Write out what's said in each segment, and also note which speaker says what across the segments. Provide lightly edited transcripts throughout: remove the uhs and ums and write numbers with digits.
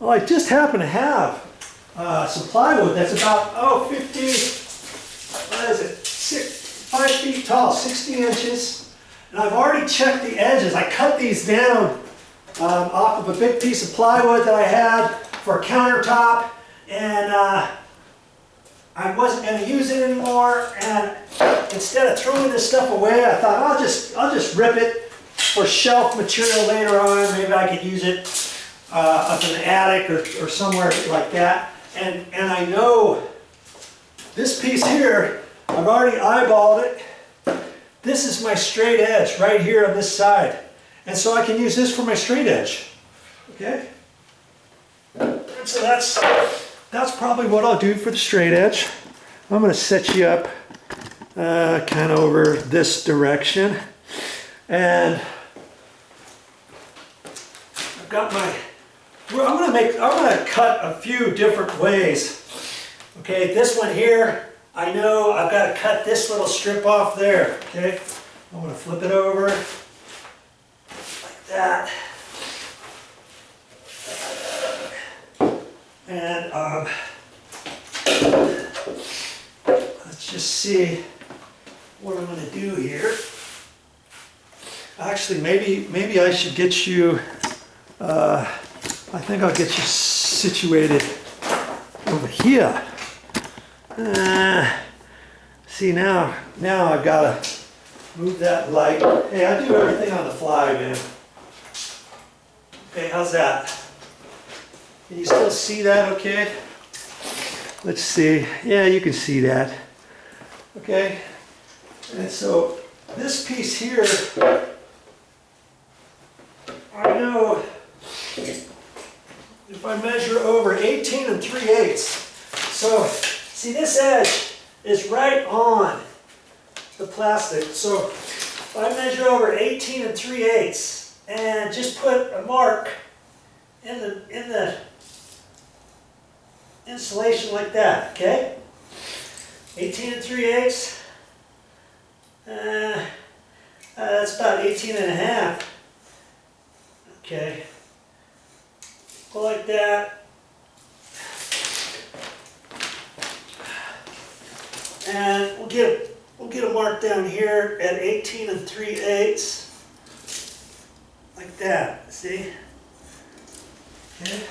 Speaker 1: Well, I just happen to have some plywood that's about, 5 feet tall, 60 inches. And I've already checked the edges. I cut these down off of a big piece of plywood that I had for a countertop. And I wasn't going to use it anymore. And instead of throwing this stuff away, I thought I'll just rip it for shelf material later on. Maybe I could use it up in the attic or somewhere like that. And I know this piece here, I've already eyeballed it. This is my straight edge right here on this side. And so I can use this for my straight edge. Okay? And so that's probably what I'll do for the straight edge. I'm going to set you up kind of over this direction. And I've got my, I'm going to cut a few different ways. Okay, this one here, I know I've got to cut this little strip off there. Okay, I'm going to flip it over like that. And let's just see what I'm going to do here. Actually, maybe I should get you, I think I'll get you situated over here. See, now I've got to move that light. Hey, I do everything on the fly, man. Okay, how's that? Can you still see that okay? Let's see. Yeah, you can see that. Okay. And so this piece here, I know if I measure over 18 3/8. So see, this edge is right on the plastic. So if I measure over 18 3/8 and just put a mark in the insulation like that, okay? 18 3/8. That's about 18 1/2. Okay. Go like that. And we'll get a mark down here at 18 3/8. Like that. See? Okay.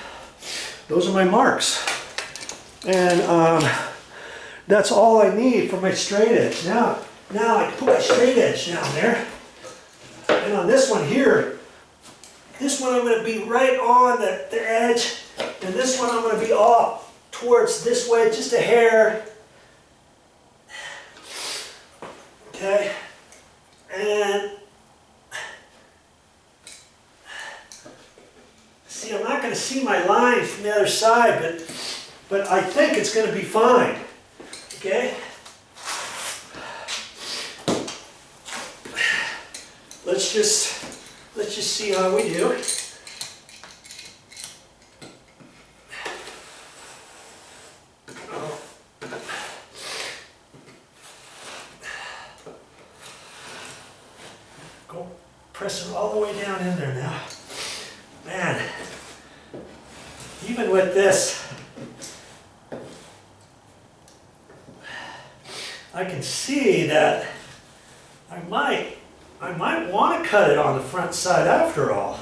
Speaker 1: Those are my marks. And that's all I need for my straight edge. Now I can put my straight edge down there. And on this one here, this one I'm going to be right on the edge. And this one I'm going to be off towards this way, just a hair. Okay. And see, I'm not going to see my line from the other side, but I think it's going to be fine. Okay? Let's just see how we do. Go press it all the way down in there now. Man, even with this, I can see that I might want to cut it on the front side after all.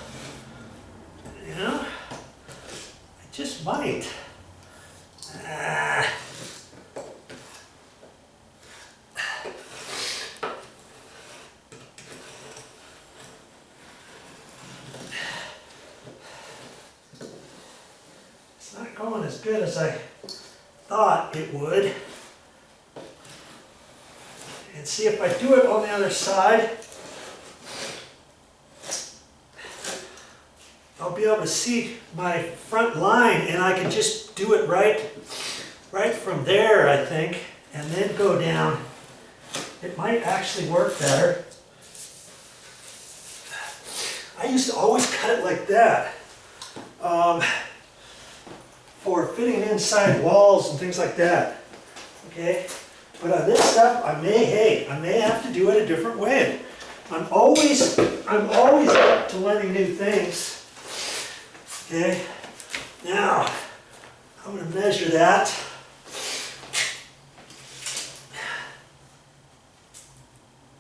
Speaker 1: You know? I just might. It's not going as good as I thought it would. And see, if I do it on the other side, I'll be able to see my front line, and I can just do it right from there, I think, and then go down. It might actually work better. I used to always cut it like that for fitting inside walls and things like that. Okay. But on this stuff, I may have to do it a different way. I'm always up to learning new things. Okay, Now, I'm going to measure that.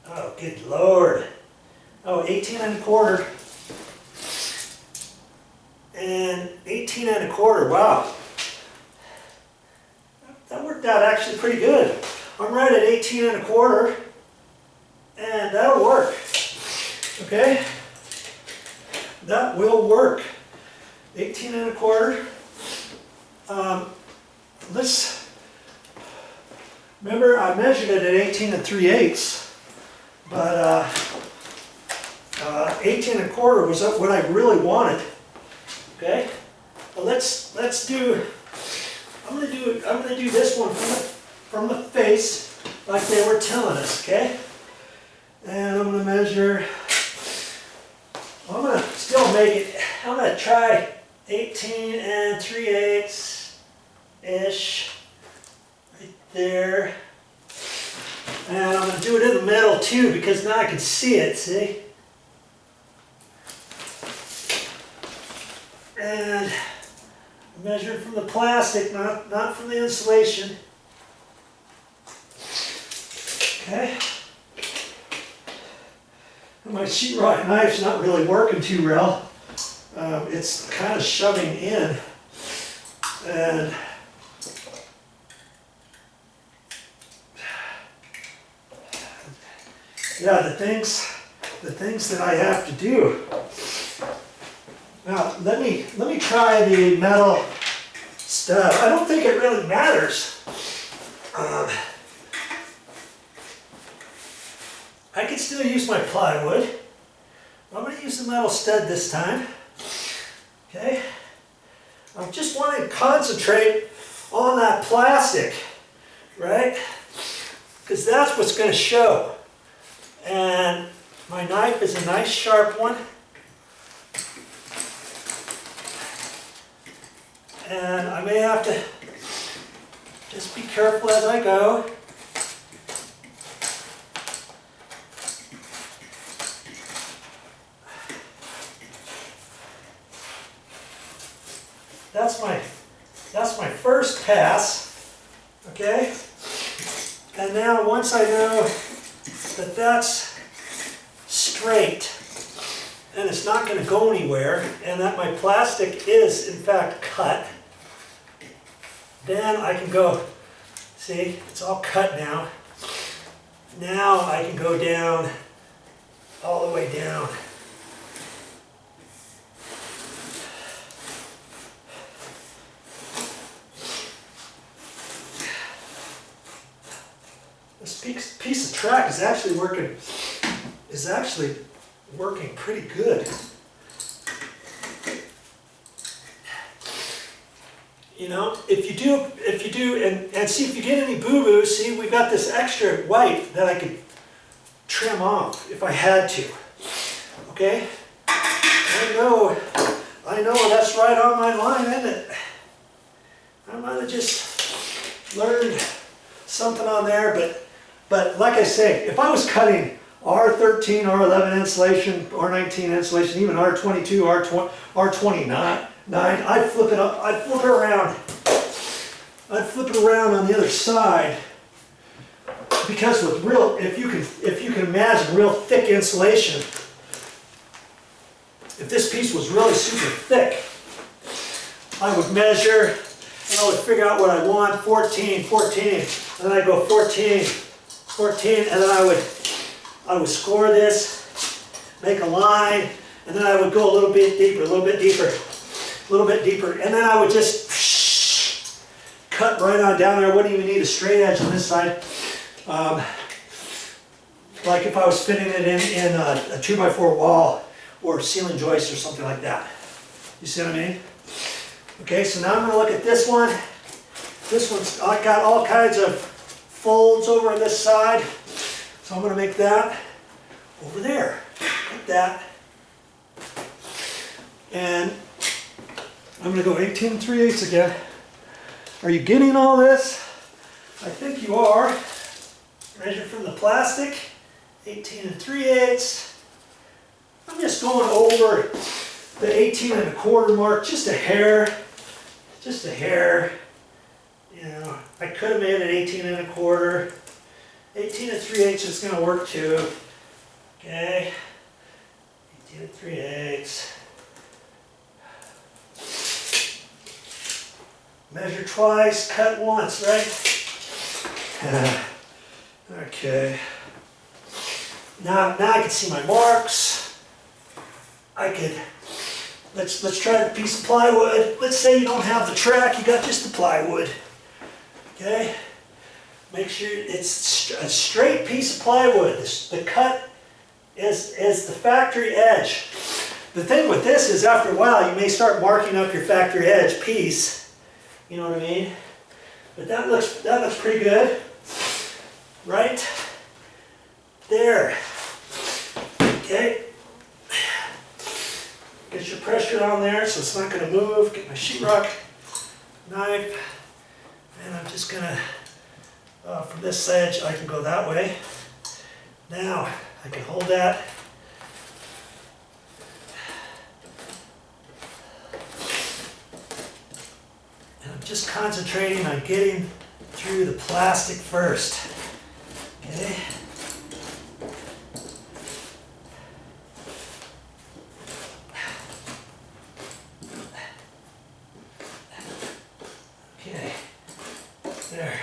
Speaker 1: Oh, good Lord. Oh, 18 1/4. And 18 1/4, wow. That worked out actually pretty good. I'm right at 18 1/4, and that'll work. Okay? That will work. 18 1/4. Remember I measured it at 18 3/8, but 18 1/4 was what I really wanted. Okay? Well, let's do. I'm gonna do this one from the face, like they were telling us. Okay? And I'm gonna measure. I'm gonna still make it. I'm gonna try 18 3/8 ish, right there. And I'm gonna do it in the middle too, because now I can see it. See? And measure from the plastic, not from the insulation. Okay. And my sheetrock knife's not really working too well. It's kind of shoving in, and yeah, the things that I have to do. Now let me try the metal stud. I don't think it really matters. I can still use my plywood. I'm going to use the metal stud this time. Okay. I just want to concentrate on that plastic, right? Because that's what's going to show. And my knife is a nice sharp one. And I may have to just be careful as I go. That's my first pass, okay? And now once I know that that's straight and it's not going to go anywhere, and that my plastic is in fact cut, then I can go, see, it's all cut now. Now I can go down, all the way down. This piece of track is actually working pretty good. You know, if you do, and see if you get any boo-boos, see, we've got this extra white that I could trim off if I had to. Okay? I know that's right on my line, isn't it? I might have just learned something on there, but like I say, if I was cutting R13, R11 insulation, R19 insulation, even R22, R29, I'd flip it up, I'd flip it around. I'd flip it around on the other side, because with real, if you can imagine real thick insulation, if this piece was really super thick, I would measure and I would figure out what I want, 14, 14, and then I'd go 14, 14, and then I would score this, make a line, and then I would go a little bit deeper, a little bit deeper, a little bit deeper, and then I would just cut right on down there. I wouldn't even need a straight edge on this side. Like if I was fitting it in a 2x4 wall or ceiling joist or something like that. You see what I mean? Okay, so now I'm going to look at this one. This one's got all kinds of folds over on this side. So I'm going to make that over there, like that. And I'm going to go 18 3/8 again. Are you getting all this? I think you are. Measure from the plastic, 18 3/8. I'm just going over the 18 1/4 mark, just a hair. just a hair. You know, I could have made it 18 1/4. 18 3/8 is going to work too. Okay, 18 3/8. Measure twice, cut once, right? Okay. Now I can see my marks. I could, let's try the piece of plywood. Let's say you don't have the track, you got just the plywood. Okay? Make sure it's a straight piece of plywood. The cut is the factory edge. The thing with this is after a while you may start marking up your factory edge piece. You know what I mean? But that looks pretty good. Right? There. Okay. Get your pressure on there so it's not going to move. Get my sheetrock knife. And I'm just going to, from this edge, I can go that way. Now, I can hold that. And I'm just concentrating on getting through the plastic first. Okay. Okay. There.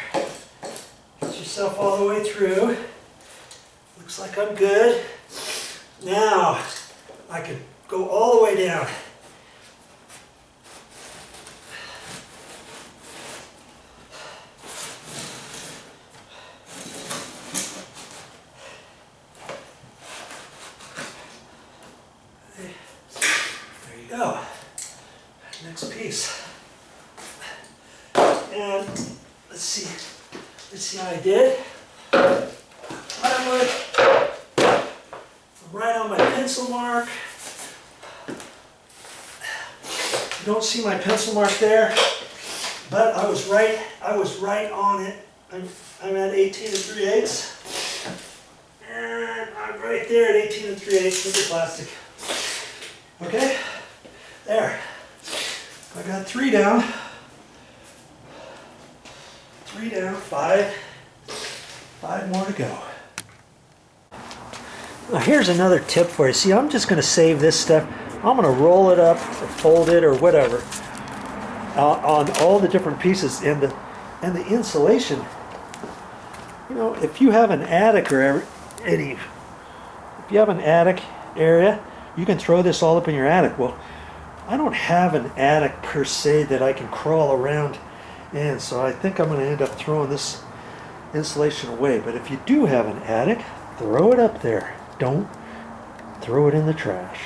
Speaker 1: Get yourself all the way through. Looks like I'm good. Now, I can go all the way down. There you go. Next piece. And let's see how I did. Plywood. Right on my pencil mark. You don't see my pencil mark there, but I was right on it. I'm at 18 3/8. And I'm right there at 18 3/8 with the plastic. Okay, there. I got 3 down. 3 down, 5 more to go. Now here's another tip for you. See, I'm just going to save this stuff. I'm going to roll it up or fold it or whatever on all the different pieces and the insulation. You know, if you have an attic or if you have an attic area, you can throw this all up in your attic. Well, I don't have an attic per se that I can crawl around in, so I think I'm going to end up throwing this insulation away. But if you do have an attic, throw it up there. Don't throw it in the trash.